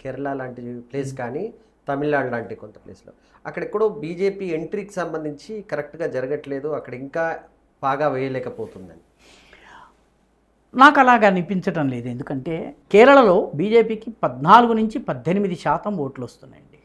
కేరళ లాంటి ప్లేస్ కానీ తమిళనాడు లాంటి కొంత ప్లేస్లో అక్కడెక్కడో బీజేపీ ఎంట్రీకి సంబంధించి కరెక్ట్గా జరగట్లేదు, అక్కడ ఇంకా బాగా వేయలేకపోతుందని నాకు అలాగా అనిపించటం లేదు. ఎందుకంటే కేరళలో బీజేపీకి 14 నుంచి 18% ఓట్లు వస్తున్నాయండి.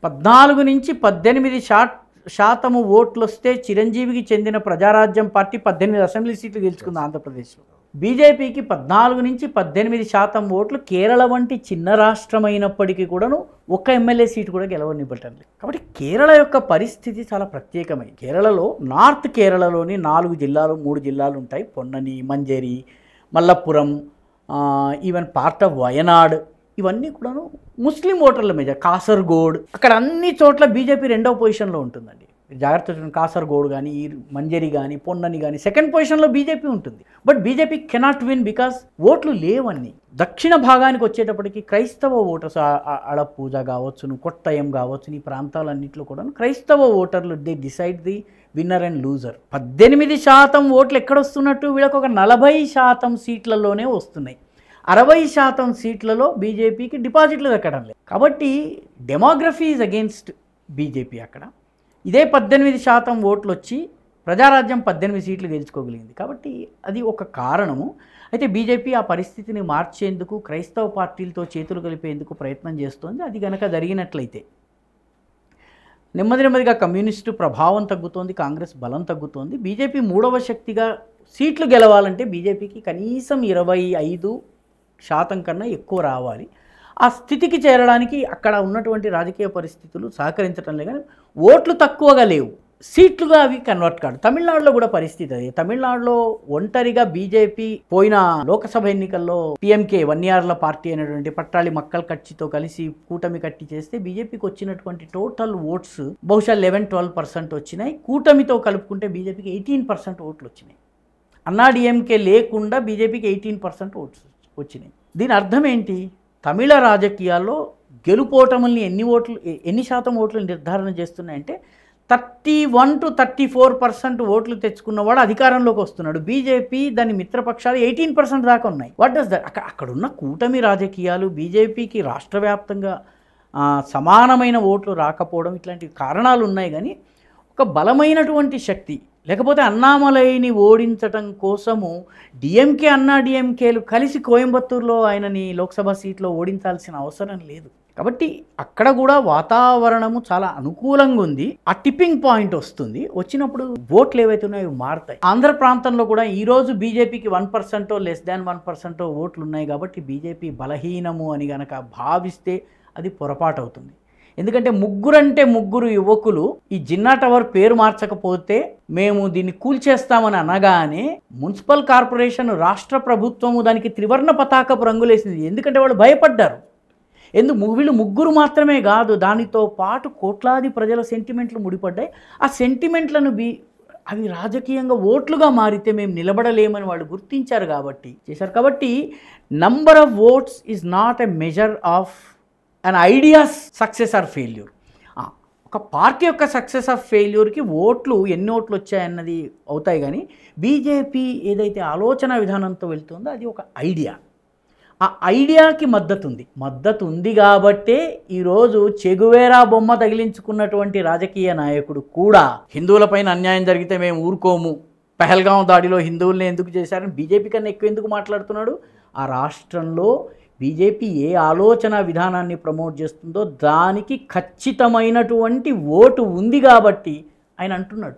14 నుంచి 18% ఓట్లు వస్తే చిరంజీవికి చెందిన ప్రజారాజ్యం పార్టీ 18 అసెంబ్లీ సీట్లు గెలుచుకుంది ఆంధ్రప్రదేశ్లో. బీజేపీకి 14 నుంచి 18% ఓట్లు కేరళ వంటి చిన్న రాష్ట్రం అయినప్పటికీ కూడాను ఒక్క ఎమ్మెల్యే సీటు కూడా గెలవనివ్వటం లేదు. కాబట్టి కేరళ యొక్క పరిస్థితి చాలా ప్రత్యేకమైంది. కేరళలో నార్త్ కేరళలోని 4 జిల్లాలు 3 జిల్లాలు ఉంటాయి. Ponnani, Manjeri, Malappuram, even part of Wayanad, ఇవన్నీ కూడాను ముస్లిం ఓటర్ల మీద. కాసర్గోడ్, అక్కడ అన్ని చోట్ల బీజేపీ 2వ పొజిషన్లో ఉంటుందండి. జాగ్రత్త చూడండి, కాసర్గోడ్ కానీ, మంజరి కానీ, పొన్నని కానీ 2nd పొజిషన్లో బీజేపీ ఉంటుంది. But BJP cannot win because ఓట్లు లేవన్నీ. దక్షిణ భాగానికి వచ్చేటప్పటికి క్రైస్తవ ఓటర్స్, అడపూజ కావచ్చు, కొట్టయం కావచ్చు, ఈ ప్రాంతాలన్నింటిలో కూడా క్రైస్తవ ఓటర్లు they decide the winner and loser. 18% ఓట్లు ఎక్కడొస్తున్నట్టు వీళ్ళకి ఒక 40% సీట్లలోనే వస్తున్నాయి. 60% సీట్లలో బీజేపీకి డిపాజిట్లు దక్కడం లేదు. కాబట్టి డెమోగ్రఫీ ఈజ్ అగేన్స్ట్ బీజేపీ. అక్కడ ఇదే 18% ఓట్లు వచ్చి ప్రజారాజ్యం 18 సీట్లు గెలుచుకోగలిగింది. కాబట్టి అది ఒక కారణము. అయితే బీజేపీ ఆ పరిస్థితిని మార్చేందుకు క్రైస్తవ పార్టీలతో చేతులు కలిపేందుకు ప్రయత్నం చేస్తోంది. అది కనుక జరిగినట్లయితే నెమ్మదిగా కమ్యూనిస్టు ప్రభావం తగ్గుతోంది, కాంగ్రెస్ బలం తగ్గుతోంది. బీజేపీ 3వ శక్తిగా సీట్లు గెలవాలంటే బీజేపీకి కనీసం 25% కన్నా ఎక్కువ రావాలి. ఆ స్థితికి చేరడానికి అక్కడ ఉన్నటువంటి రాజకీయ పరిస్థితులు సహకరించడం లేదు. కానీ ఓట్లు తక్కువగా లేవు, సీట్లుగా అవి కన్వర్ట్ కాదు. తమిళనాడులో కూడా పరిస్థితి అది. తమిళనాడులో ఒంటరిగా బీజేపీ పోయిన లోకసభ ఎన్నికల్లో పిఎంకే 1 ఇయర్ల పార్టీ అయినటువంటి పట్టాళి మక్కల్ కట్చితో కలిసి కూటమి కట్టి చేస్తే బీజేపీకి వచ్చినటువంటి టోటల్ ఓట్స్ బహుశా 11-12% వచ్చినాయి. కూటమితో కలుపుకుంటే బీజేపీకి 18% ఓట్లు వచ్చినాయి. అన్నా డిఎంకే లేకుండా బీజేపీకి 18% ఓట్స్ వచ్చినాయి. దీని అర్థం ఏంటి? తమిళ రాజకీయాల్లో గెలుపోటముల్ని ఎన్ని శాతం ఓట్లు నిర్ధారణ చేస్తున్నాయంటే 31 to 34% ఓట్లు తెచ్చుకున్నవాడు అధికారంలోకి వస్తున్నాడు. బీజేపీ దాని మిత్రపక్షాలు 18% దాకా ఉన్నాయి. What does that? అక్కడున్న కూటమి రాజకీయాలు బీజేపీకి రాష్ట్ర వ్యాప్తంగా సమానమైన ఓట్లు రాకపోవడం ఇట్లాంటి కారణాలు ఉన్నాయి. కానీ ఒక బలమైనటువంటి శక్తి లేకపోతే అన్నామలైని ఓడించటం కోసము డిఎంకే అన్నా డిఎంకేలు కలిసి కోయంబత్తూరులో ఆయనని లోక్సభ సీట్లో ఓడించాల్సిన అవసరం లేదు. కాబట్టి అక్కడ కూడా వాతావరణము చాలా అనుకూలంగా ఉంది. ఆ టిప్పింగ్ పాయింట్ వస్తుంది. వచ్చినప్పుడు ఓట్లు ఏవైతే ఉన్నాయో మారుతాయి. ఆంధ్ర ప్రాంతంలో కూడా ఈరోజు బీజేపీకి 1% లెస్ దాన్ 1% ఓట్లు ఉన్నాయి. కాబట్టి బీజేపీ బలహీనము అని గనక భావిస్తే అది పొరపాటు అవుతుంది. ఎందుకంటే ముగ్గురు యువకులు ఈ జిన్నా టవర్ పేరు మార్చకపోతే మేము దీన్ని కూల్చేస్తామని అనగానే మున్సిపల్ కార్పొరేషన్ రాష్ట్ర ప్రభుత్వము దానికి త్రివర్ణ పతాకపు రంగులేసింది. ఎందుకంటే వాళ్ళు భయపడ్డారు. వీళ్ళు ముగ్గురు మాత్రమే కాదు, దానితో పాటు కోట్లాది ప్రజల సెంటిమెంట్లు ముడిపడ్డాయి. ఆ సెంటిమెంట్లను అవి రాజకీయంగా ఓట్లుగా మారితే మేము నిలబడలేమని వాళ్ళు గుర్తించారు కాబట్టి చేశారు. కాబట్టి number of votes is not a measure of an ideas success or failure. ఒక పార్టీ యొక్క సక్సెస్ ఆఫ్ ఫెయిల్యూర్కి ఓట్లు ఎన్ని ఓట్లు వచ్చాయన్నది అవుతాయి. కానీ బీజేపీ ఏదైతే ఆలోచన విధానంతో వెళ్తుందో అది ఒక ఐడియా. ఆ ఐడియాకి మద్దతు ఉంది కాబట్టే ఈరోజు చెగువేరా బొమ్మ తగిలించుకున్నటువంటి రాజకీయ నాయకుడు కూడా హిందువులపైన అన్యాయం జరిగితే మేము ఊరుకోము, పెహల్గాం దాడిలో హిందువుల్ని ఎందుకు చేశారని బీజేపీ కన్నా ఎక్కువ ఎందుకు మాట్లాడుతున్నాడు? ఆ రాష్ట్రంలో బీజేపీ ఏ ఆలోచన విధానాన్ని ప్రమోట్ చేస్తుందో దానికి ఖచ్చితమైనటువంటి ఓటు ఉంది కాబట్టి ఆయన అంటున్నాడు.